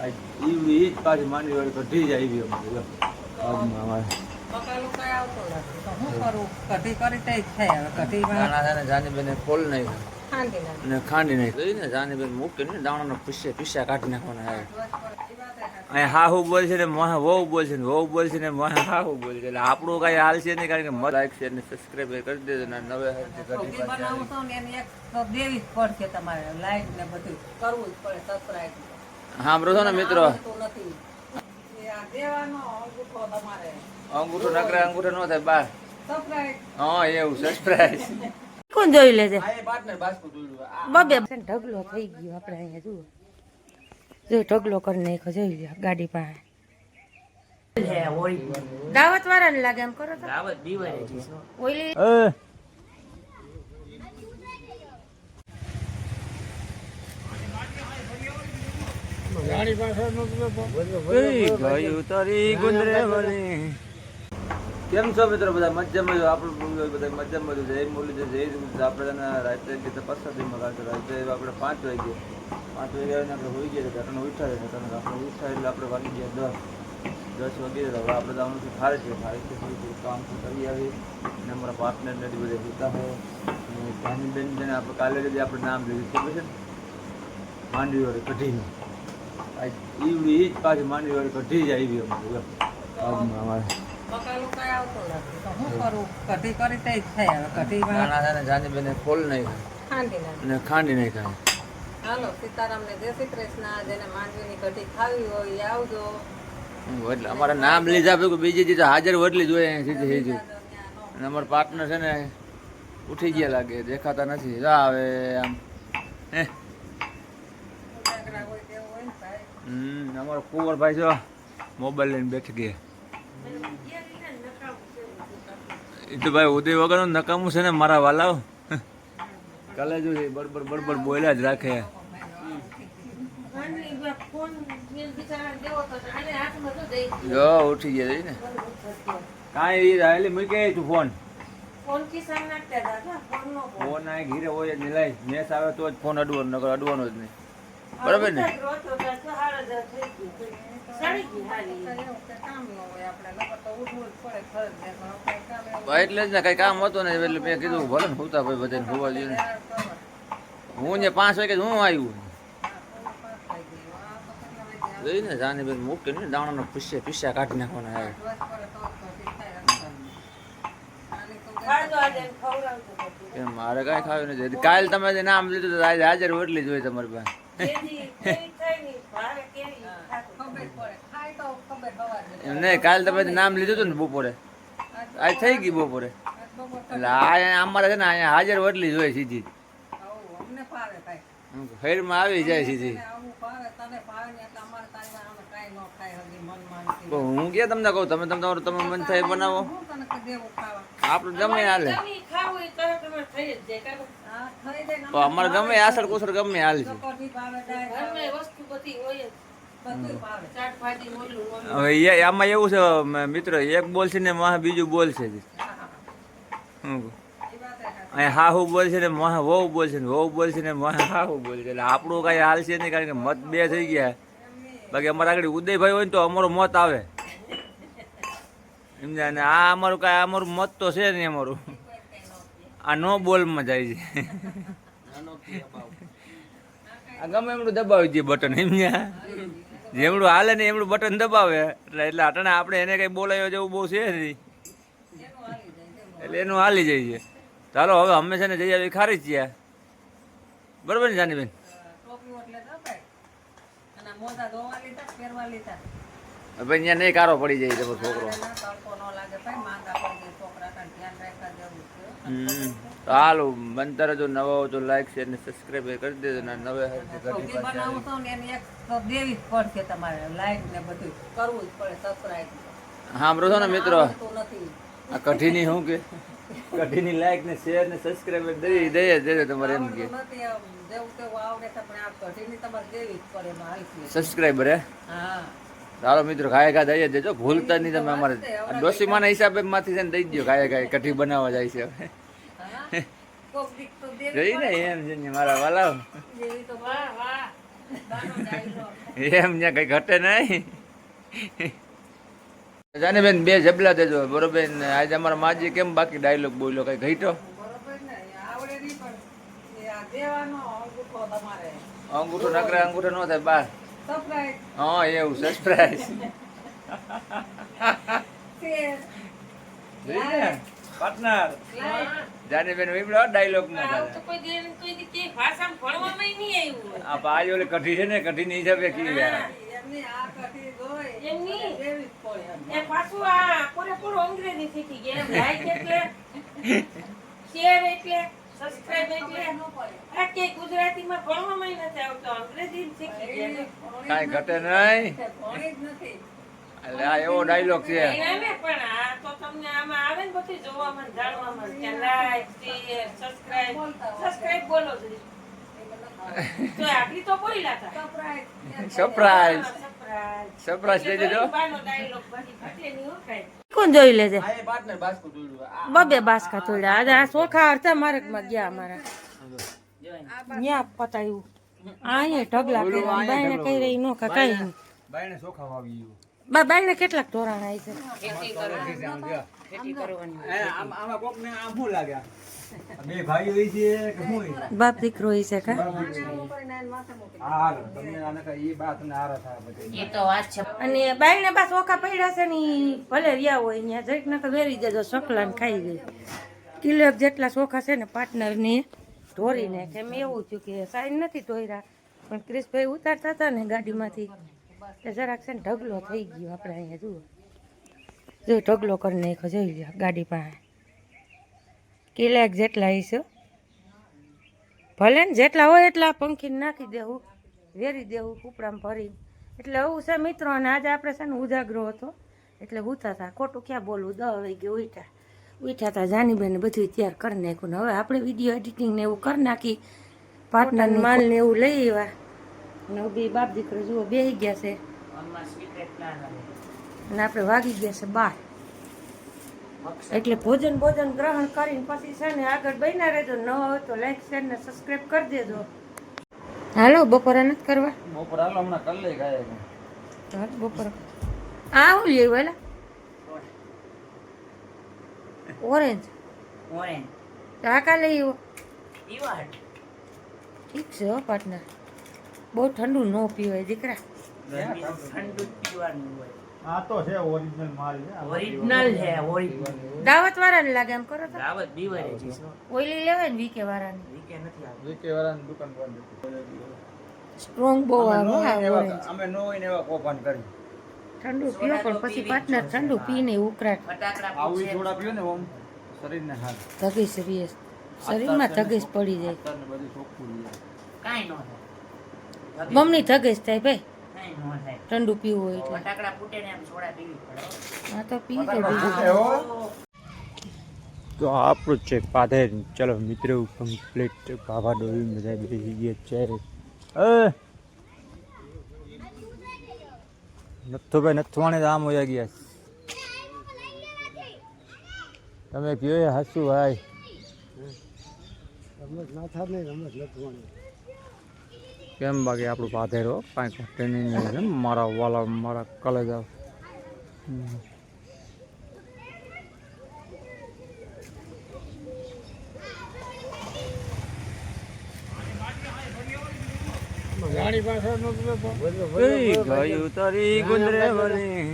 ઈવડી ઈ જ પાછી માંડવી વાળી કઢી જ આવી અમારે અમારે જાનીબેન ખોલ નહીં ને ખાંડી નહીં ને જાનીબેન મૂકી ને દાણાનો પીસ્યા કાઢી નાખવાના અહીંયા હાહુ બોલ છે ને વહુ બોલ છે ને વહુ બોલ છે ને હાહુ બોલ છે એટલે આપણું કઈ હાલ છે નહીં કારણ કે લાઈક શેર ને સબસ્ક્રાઈબ કરી દેજો ને નવે હા બરોબર ને મિત્રો અંગૂઠો નકરે અંગૂઠો ન થાય બાર હા એવું સબસ્ક્રાઈબ કોણ જોઈ લેજે બબે ઢગલો થઈ ગયો આપણે અહીંયા જુઓ જો ઢગલો કરી નાખ્યો જોઈ લ્યો ગાડી પાસે દાવત વાળા ને લાગે એમ કરો તો દાવત બીવાય ઓઈલી ગાડી પાછળ ગયું તારી ગુંદરે વળી કેમ છો મિત્રો બધા મજામાં જો આપણે બધા મજામાં જય મુરલી જય આપણે રાત્રે તપાસમાં રાત્રે આપણે 5 વાગે આપણે હોઈ ગયા ઘટના ઉઠાડે આપણે ઉઠાય એટલે આપણે વાગી ગયા 10 વાગે હવે આપણે જવાનું છે ફારે છે કામ કરી આવી અને અમારા પાર્ટનર ને બધા જોતા હોય જાનીબેન જેને આપણે કાલે જ આપણે નામ લીધું ખબર છે ને માંડવી વાળી કઢીનું ઈવડી ઈ જ પાછી માંડવી વાળી કઢી જ આવી અમારે જાનીબેન ખોલ નહીં ને ખાંડી નહીં ખાય હાલો સીતારામ ને જય શ્રી કૃષ્ણ જેને માંડવીની કઢી ખાવી હોય આવજો એટલે અમારા નામ લીધા ભેગું બીજી ચીજ હાજર વટલી જોઈએ સીધી સીધી અને અમારા પાર્ટનર છે ને ઉઠી ગયા લાગે દેખાતા નથી હવે આમ અમારો કુંવરભાઈ જો મોબાઈલ લઈને બેઠી ગયા એ તો ભાઈ ઉદય વગરનું નકામું છે ને મારા વાલાઓ કાલે જો બડબડ બોલ્યા જ રાખે જો ઉઠી ગયા ને કાંઈ રાયલી મૂકે તું ફોન ફોન આ ઘીરે હોય જ નહીં લાય મેસ આવે તો જ ફોન અડવાનો નકર અડવાનો જ નહીં બરાબર ને એટલે જ ને કઈ કામ હતું ને એટલે મેં કીધું ભલે ને હોતા ભાઈ બધાને હોવા જોઈએ ને હું ને 5 વાગે હું આવ્યું જોઈને જાનીબેન મૂકી ને દાણાનો પીસ્યા કાઢી નાખવાના મારે કઈ ખાવ્યું નથી કાલે તમે જે નામ લીધું તો આજે હાજર એટલી જ હોય તમારી પાસે એમ નહીં કાલે તમે નામ લીધું હતું ને બપોરે આજ થઈ ગઈ બપોરે એટલે અમારે છે ને અહીંયા હાજર એટલી જ હોય સીધી ફેરમાં આવી જાય સીધી હું ક્યાં તમને કહું તમે તમારું મન થાય બનાવો આપડે ગમે હાલે અમારે ગમે આસળ કુસળ ગમે હાલ છે હવે આમાં એવું છે મિત્રો એક બોલ છે ને બીજું બોલ છે અહીંયા હાહુ બોલ છે ને વહુ બોલ છે ને વહુ બોલ છે ને હાહુ બોલ છે એટલે આપણું કઈ હાલ છે નહીં કારણ કે મત 2 થઈ ગયા બાકી અમારે આગળ ઉદયભાઈ હોય ને તો અમારો મત આવે સમજાય ને આ અમારું મત તો છે નહીં અમારું આ નો બોલમાં જાય છે આ ગમે એમનું દબાવી દઈએ બટન સમજ્યા જેમડું હાલે ને એમનું બટન દબાવે એટલે અટાણે આપણે એને કઈ બોલાયો જેવું બહુ છે નહીં એટલે એનું હાલી જાય છે ચાલો હવે અમે છે ને જઈ આવી ખારી જ છીએ બરોબર ને જાનીબેન ભાઈ ત્યાં નહીં કારો પડી જાય છે છોકરો હાલો બનતા રહેજો નવા હો તો લાઈક શેર ને સબસ્ક્રાઈબ કરી દેજો ને નવે હા બરોબર ને મિત્રો આ કઢીની શું કે કઢીની લાઈક ને શેર ને સબસ્ક્રાઈબ દઈએ દેજો તમારે એમ કે સબસ્ક્રાઈબર હે ચાલો મિત્રો ખાય દઈએ દેજો ભૂલતા નહીં તમે અમારે ડોસીમાના હિસાબે માંથી છે ને દઈ દો ખાય કઢી બનાવવા જાય છે હવે જોઈ ને એમ છે મારા વાલા એમ ત્યાં કઈ ઘટે નહીં. જાને બેન બે જબલા દેજો બરોબર ને. આજે અમારા માજી કેમ બાકી ડાયલોગ બોલ્યો કઈ ઘઈટો અંગૂઠો નકરે અંગૂઠો ન થાય બાર. હા એવું સરપ્રાઈઝ પાર્ટનર જાને બેન વિમળો ડાયલોગ માં આ પાજ ઓલે કઢી છે ને કઢી ની હિસાબે કી કાંઈ ઘટે નહીં. એટલે આ એવો ડાયલોગ છે. સરપ્રાઈઝ સરપ્રાઈઝ દઈ દેજો. કોણ જોઈ લેજે બબે બાસકા તોડ્યા. આજે આ ચોખા અડધા માર્ગમાં ગયા અમારા ન્યા પતાયું. અહીંયા ઢગલા કર્યા બાયણે કઈ રહી નો કઈ નહીં. બાયણે ચોખા વાવી ગયું. બાયણે કેટલાક તોરણ આવી છે. આમાં કોક ને આમ શું લાગ્યા બે ભાઈઓ હોય છે કે શું બાપ દીકરો હોય છે કા. અને બાયણે બા ચોખા પડ્યા છે ને ભલે રહ્યા હોય ત્યાં જઈક નકર વેરી દેજો સકલા ને ખાઈ ગઈ. કિલો જેટલા ચોખા છે ને પાર્ટનર ને ઢોરીને કે મેં એવું થયું કે સાઈન નથી ધોર્યા પણ ક્રિશભાઈ ઉતારતા હતા ને ગાડીમાંથી જરાક છે ને ઢગલો થઈ ગયો. આપણે અહીંયા જુઓ જો ઢગલો કરી નાખ્યો જોઈ લો ગાડી પાસે. કિલેક જેટલા હશે ભલે ને જેટલા હોય એટલા પંખીને નાખી દેવું વેરી દેવું કૂપડામાં ભરી. એટલે એવું છે મિત્રો. અને આજે આપણે છે ને ઉજાગરો હતો એટલે ઉઠતા હતા. ખોટું ક્યાં બોલવું 10 વાગે ઉઠ્યા હતા. જાનીબેન બધું તૈયાર કરી નાખ્યું ને હવે આપણે વિડીયો એડિટિંગ ને એવું કરી નાખી. પાર્ટનર માલ ને એવું લઈ આવ્યા ને બે બાપ દીકરો જુઓ બેસી ગયા છે અને આપણે વાગી ગયા છે 12. એટલે ભોજન ગ્રહણ કરીને પછી છે ને આગળ બન્યા રહેજો. ન હોય તો લાઈક શેર ને સબસ્ક્રાઈબ કરી દેજો. હાલો બપોરે નથી કરવા બપોર હાલો હમણાં કરી લઈ ખાય બપોર આ હું લઈ વેલા ઓરેન્જ આ કા લઈ આવ્યો. ઠીક છે હો પાર્ટનર. બહુ ઠંડુ ન પીવાય દીકરા. આ તો છે ઓરિજિનલ માલ છે. ઓરિજિનલ છે ઓરિજિનલ. દાવત વાળાને લાગે એમ કરો તો. દાવત બીવરે છે. ઓઈલી લેવાય ને વીકે વાળાને. વીકે નથી આવતું. વીકે વાળાની દુકાન બંધ. સ્ટ્રોંગ બહુ આવે ઓરેન્જ. અમે નો હોય ને એવા કોપાન કરી ઠંડુ પીવો પણ પછી પાર્ટનર ઠંડુ પીને ઉકળાટ ફટાકડા આવું થોડા પીઓ ને ઓમ શરીરને હાથ ધગીશ રીએ શરીરમાં ધગીશ પડી જાય. બધું ચોખ્ખું રહે. કાઈ નો થાય. મમ્મી ધગીશ થાય ભાઈ કાઈ નો થાય. ઠંડુ પીવું હોય એટલે. ફટાકડા ફૂટે ને એમ સોડા પીવી પડે. હા તો પી જાય બીજું. તો આપણું છે પાધેર. ચલો મિત્રો કમ્પ્લીટ બાબા ડોવી બધા બેસી ગયા છે. નથુભાઈ નથવાણે આમ હોયા ગયા. તમે કયો એ હાસુ ભાઈ કેમ બાકી આપણું પાધેરો કાંઈ ઘટે નહીં. મારા વાલા મારા કલેજા ગયું તારી ગુંદરે વાલી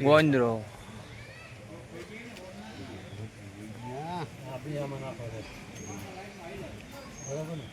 ગોંદરો બરાબર ને.